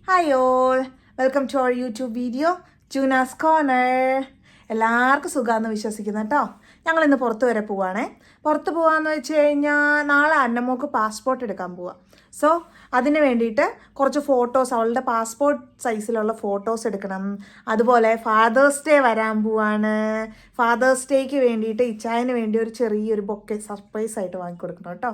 Hi all, welcome to our YouTube video Junas corner. എല്ലാവർക്കും സുഖമാണെന്ന് വിശ്വസിക്കുന്നു കേട്ടോ. ഞങ്ങളിന്ന് പുറത്ത് വരെ പോവുകയാണേ. പുറത്ത് പോകാമെന്ന് വെച്ച് കഴിഞ്ഞാൽ നാളെ അന്നമ്മോക്ക് പാസ്പോർട്ട് എടുക്കാൻ പോവാം. സോ അതിന് വേണ്ടിയിട്ട് കുറച്ച് ഫോട്ടോസ്, അവളുടെ പാസ്പോർട്ട് സൈസിലുള്ള ഫോട്ടോസ് എടുക്കണം. അതുപോലെ ഫാദേഴ്സ് ഡേ വരാൻ പോവാണ്. ഫാദേഴ്സ് ഡേക്ക് വേണ്ടിയിട്ട് ഇച്ചായന് വേണ്ടി ഒരു ചെറിയൊരു ബൊക്കെ സർപ്രൈസ് ആയിട്ട് വാങ്ങിക്കൊടുക്കണം കേട്ടോ.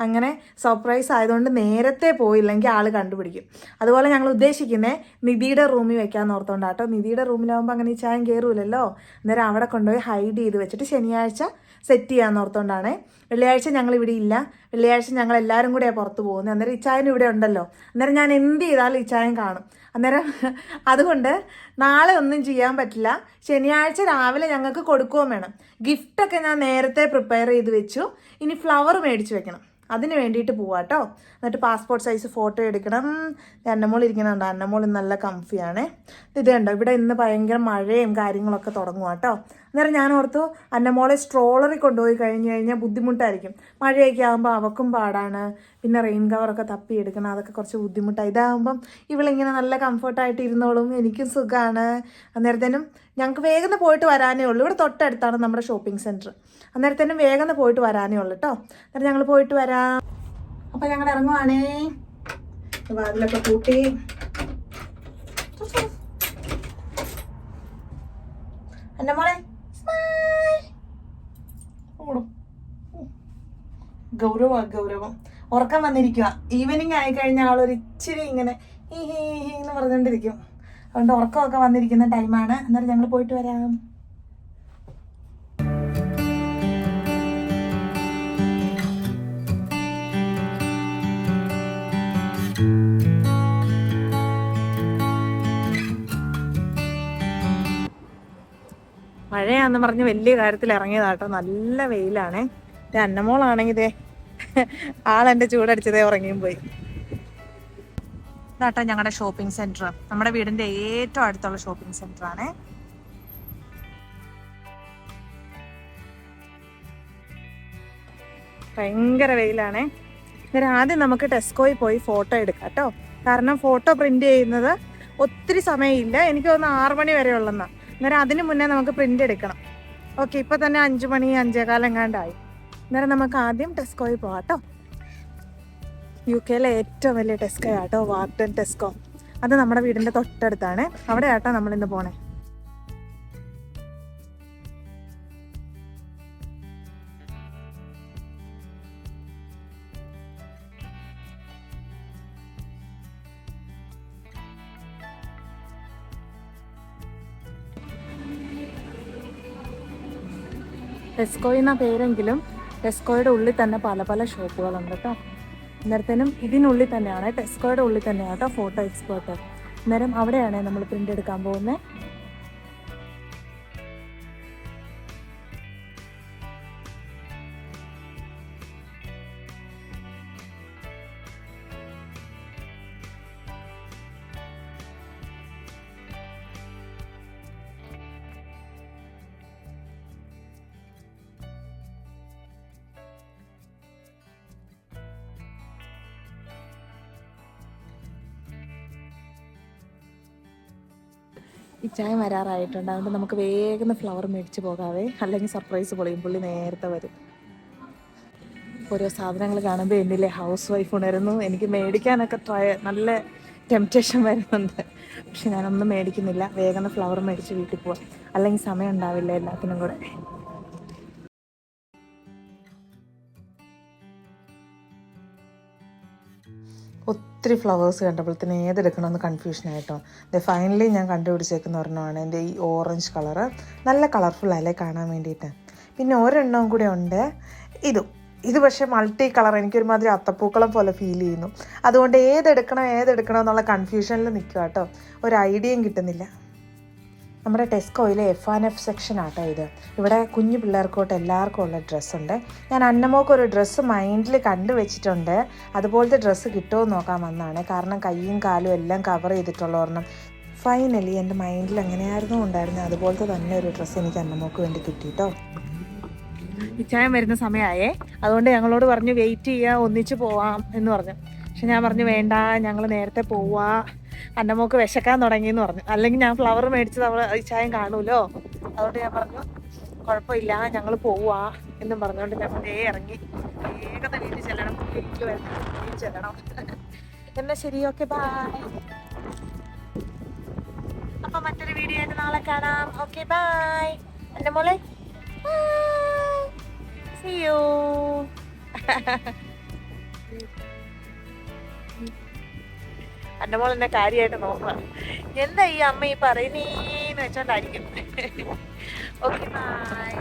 അങ്ങനെ സർപ്രൈസ് ആയതുകൊണ്ട് നേരത്തെ പോയില്ലെങ്കിൽ ആൾ കണ്ടുപിടിക്കും. അതുപോലെ ഞങ്ങൾ ഉദ്ദേശിക്കുന്നത് നിധിയുടെ റൂമിൽ വെക്കാമെന്ന് ഓർത്തോണ്ടാട്ടോ. നിധിയുടെ റൂമിലാകുമ്പോൾ അങ്ങനെ ഇച്ചായൻ കയറൂലല്ലോ. അന്നേരം അവിടെ കൊണ്ടുപോയി ഹൈഡ് ചെയ്ത് വെച്ചിട്ട് ശനിയാഴ്ച സെറ്റ് ചെയ്യാമെന്ന് ഓർത്തോണ്ടാണ്. വെള്ളിയാഴ്ച ഞങ്ങൾ ഇവിടെ ഇല്ല. വെള്ളിയാഴ്ച ഞങ്ങൾ എല്ലാവരും കൂടെയാണ് പുറത്ത് പോകുന്നത്. അന്നേരം ഇച്ചായൻ ഇവിടെ ഉണ്ടല്ലോ. അന്നേരം ഞാൻ എന്ത് ചെയ്താലും ഇച്ചായൻ കാണും. അന്നേരം അതുകൊണ്ട് നാളെ ഒന്നും ചെയ്യാൻ പറ്റില്ല. ശനിയാഴ്ച രാവിലെ ഞങ്ങൾക്ക് കൊടുക്കുകയും വേണം. ഗിഫ്റ്റൊക്കെ ഞാൻ നേരത്തെ പ്രിപ്പയർ ചെയ്ത് വെച്ചു. ഇനി ഫ്ലവർ മേടിച്ച് വെക്കണം. അതിന് വേണ്ടിയിട്ട് പോവാട്ടോ. എന്നിട്ട് പാസ്പോർട്ട് സൈസ് ഫോട്ടോ എടുക്കണം. അന്നമോൾ ഇരിക്കുന്നുണ്ട്. അന്നമോൾ നല്ല കംഫിയാണേ. ഇത് കണ്ടോ, ഇവിടെ ഇന്ന് ഭയങ്കര മഴയും കാര്യങ്ങളൊക്കെ തുടങ്ങുക കേട്ടോ. അന്നേരം ഞാൻ ഓർത്തു അന്നമോളെ സ്ട്രോളറിൽ കൊണ്ടുപോയി കഴിഞ്ഞ് കഴിഞ്ഞാൽ ബുദ്ധിമുട്ടായിരിക്കും. മഴയൊക്കെ ആകുമ്പോൾ അവക്കും പാടാണ്. പിന്നെ റെയിൻ കവറൊക്കെ തപ്പി എടുക്കണം, അതൊക്കെ കുറച്ച് ബുദ്ധിമുട്ടാണ്. ഇതാകുമ്പം ഇവളിങ്ങനെ നല്ല കംഫർട്ടായിട്ട് ഇരുന്നോളും, എനിക്കും സുഖമാണ്. അന്നേരത്തേനും ഞങ്ങൾക്ക് വേഗം പോയിട്ട് വരാനേ ഉള്ളൂ. ഇവിടെ തൊട്ടടുത്താണ് നമ്മുടെ ഷോപ്പിംഗ് സെൻറ്റർ. അന്നേരത്തേനും വേഗം പോയിട്ട് വരാനേ ഉള്ളൂ കേട്ടോ. അന്നേരം ഞങ്ങൾ പോയിട്ട് വരാം. അപ്പം ഞങ്ങൾ ഇറങ്ങുവാണേ. വാതിലൊക്കെ കൂട്ടി എൻ്റെ മോളെ ഗൗരവം ഉറക്കം വന്നിരിക്കുക. ഈവനിങ് ആയിക്കഴിഞ്ഞാൽ ആളൊരു ഇച്ചിരി ഇങ്ങനെ ഹീ ഹീ ഹീ എന്ന് പറഞ്ഞുകൊണ്ടിരിക്കും. അതുകൊണ്ട് ഉറക്കമൊക്കെ വന്നിരിക്കുന്ന ടൈമാണ്. അന്നേരം ഞങ്ങൾ പോയിട്ട് വരാം. മഴയാന്ന് പറഞ്ഞ് വലിയ കാര്യത്തിൽ ഇറങ്ങിയതാട്ടോ. നല്ല വെയിലാണേ. അന്നമോളാണെങ്കിൽ ഇതേ ആളെൻ്റെ ചൂടടിച്ചതേ ഉറങ്ങിയും പോയി. ഇതാട്ടോ ഞങ്ങളുടെ ഷോപ്പിംഗ് സെന്റർ. നമ്മുടെ വീടിന്റെ ഏറ്റവും അടുത്തുള്ള ഷോപ്പിംഗ് സെന്റർ ആണേ. ഭയങ്കര വെയിലാണേ. അന്നേരം ആദ്യം നമുക്ക് ടെസ്കോയിൽ പോയി ഫോട്ടോ എടുക്കാം കേട്ടോ. കാരണം ഫോട്ടോ പ്രിന്റ് ചെയ്യുന്നത് ഒത്തിരി സമയമില്ല. എനിക്ക് തോന്നുന്നു 6 മണി വരെ ഉള്ളെന്നാ. അന്നേരം അതിന് മുന്നേ നമുക്ക് പ്രിന്റ് എടുക്കണം. ഓക്കെ, ഇപ്പൊ തന്നെ 5 മണി 5:15 എങ്ങാണ്ടായി. അന്നേരം നമുക്ക് ആദ്യം ടെസ്കോയിൽ പോവാം കേട്ടോ. UK-യിലെ ഏറ്റവും വലിയ ടെസ്കോ ആട്ടോ, വാർട്ടൺ ടെസ്കോ. അത് നമ്മുടെ വീടിന്റെ തൊട്ടടുത്താണ്. അവിടെ ആട്ടോ നമ്മളിന്ന് പോണേ. ടെസ്കോ എന്ന പേരെങ്കിലും ടെസ്കോയുടെ ഉള്ളിൽ തന്നെ പല പല ഷോപ്പുകളുണ്ട് കേട്ടോ. അന്നേരത്തേനും ഇതിനുള്ളിൽ തന്നെയാണ്, ടെസ്കോയുടെ ഉള്ളിൽ തന്നെയാണ് കേട്ടോ ഫോട്ടോ എക്സ്പേർട്ട്. അന്നേരം അവിടെയാണ് നമ്മൾ പ്രിന്റ് എടുക്കാൻ പോകുന്നത്. ഈ ചായ വരാറായിട്ടുണ്ട്. അതുകൊണ്ട് നമുക്ക് വേഗം ഫ്ലവർ മേടിച്ച് പോകാവേ, അല്ലെങ്കിൽ സർപ്രൈസ് പൊളിയും. പുള്ളി നേരത്തെ വരും. ഓരോ സാധനങ്ങൾ കാണുമ്പോൾ എന്നിലെ ഹൗസ് വൈഫ് ഉണരുന്നു. എനിക്ക് മേടിക്കാനൊക്കെ നല്ല ടെംപ്റ്റേഷൻ വരുന്നുണ്ട്. പക്ഷെ ഞാനൊന്നും മേടിക്കുന്നില്ല. വേഗം ഫ്ലവർ മേടിച്ച് വീട്ടിൽ പോവാം, അല്ലെങ്കിൽ സമയം ഉണ്ടാവില്ല എല്ലാത്തിനും കൂടെ. ഒത്തിരി ഫ്ലവേഴ്സ് കണ്ടപ്പോഴത്തേന് ഏതെടുക്കണമെന്ന് കൺഫ്യൂഷനായിട്ടോ. ഫൈനലി ഞാൻ കണ്ടുപിടിച്ചേക്കുന്ന ഒരെണ്ണമാണ് എൻ്റെ ഈ ഓറഞ്ച് കളറ്. നല്ല കളർഫുൾ അല്ലേ കാണാൻ വേണ്ടിയിട്ട്. പിന്നെ ഒരെണ്ണവും കൂടെ ഉണ്ട്, ഇത് പക്ഷേ മൾട്ടി കളർ. എനിക്കൊരുമാതിരി അത്തപ്പൂക്കളം പോലെ ഫീൽ ചെയ്യുന്നു. അതുകൊണ്ട് ഏതെടുക്കണം എന്നുള്ള കൺഫ്യൂഷനിൽ നിൽക്കുക കേട്ടോ. ഒരു ഐഡിയയും കിട്ടുന്നില്ല. നമ്മുടെ ടെസ്കോയിലെ F&F സെക്ഷൻ ആട്ടോ ഇത്. ഇവിടെ കുഞ്ഞു പിള്ളേർക്കോട്ട് എല്ലാവർക്കും ഉള്ള ഡ്രസ്സുണ്ട്. ഞാൻ അന്നമോക്ക് ഒരു ഡ്രസ്സ് മൈൻഡിൽ കണ്ടുവച്ചിട്ടുണ്ട്. അതുപോലത്തെ ഡ്രസ്സ് കിട്ടുമോ നോക്കാൻ വന്നതാണ്. കാരണം കൈയും കാലും എല്ലാം കവർ ചെയ്തിട്ടുള്ള ഒരെണ്ണം ഫൈനലി എൻ്റെ മൈൻഡിൽ എങ്ങനെയായിരുന്നു ഉണ്ടായിരുന്നത് അതുപോലത്തെ തന്നെ ഒരു ഡ്രസ്സ് എനിക്ക് അന്നമോക്ക് വേണ്ടി കിട്ടിയിട്ടോ. ഇച്ചായം വരുന്ന സമയമായേ. അതുകൊണ്ട് ഞങ്ങളോട് പറഞ്ഞു വെയിറ്റ് ചെയ്യാം, ഒന്നിച്ച് പോവാം എന്ന് പറഞ്ഞു. പക്ഷെ ഞാൻ പറഞ്ഞു വേണ്ട, ഞങ്ങൾ നേരത്തെ പോവാ, അന്നമ്മോക്ക് വിശക്കാൻ തുടങ്ങിയെന്ന് പറഞ്ഞു. അല്ലെങ്കിൽ ഞാൻ ഫ്ലവർ മേടിച്ചത് അവൾ ഇച്ചായം കാണുമല്ലോ, അതുകൊണ്ട് ഞാൻ പറഞ്ഞു കുഴപ്പമില്ല ഞങ്ങൾ പോവാ എന്നും പറഞ്ഞുകൊണ്ട് ഞാൻ ഇറങ്ങി. വേഗം വീട്ടിൽ ചെല്ലണം, വീട്ടിൽ ചെല്ലണം. എന്നാ ശരി, ഓക്കെ ബൈ. അപ്പൊ മറ്റൊരു വീഡിയോ ആയിട്ട് നാളെ കാണാം. Okay bye. എന്റെ മോളെ see you. എന്റെ മോൾ എന്നെ കാര്യമായിട്ട് നോക്കുക, എന്താ ഈ അമ്മ ഈ പറയുന്നേന്ന് വെച്ചോണ്ടായിരിക്കും. Okay bye.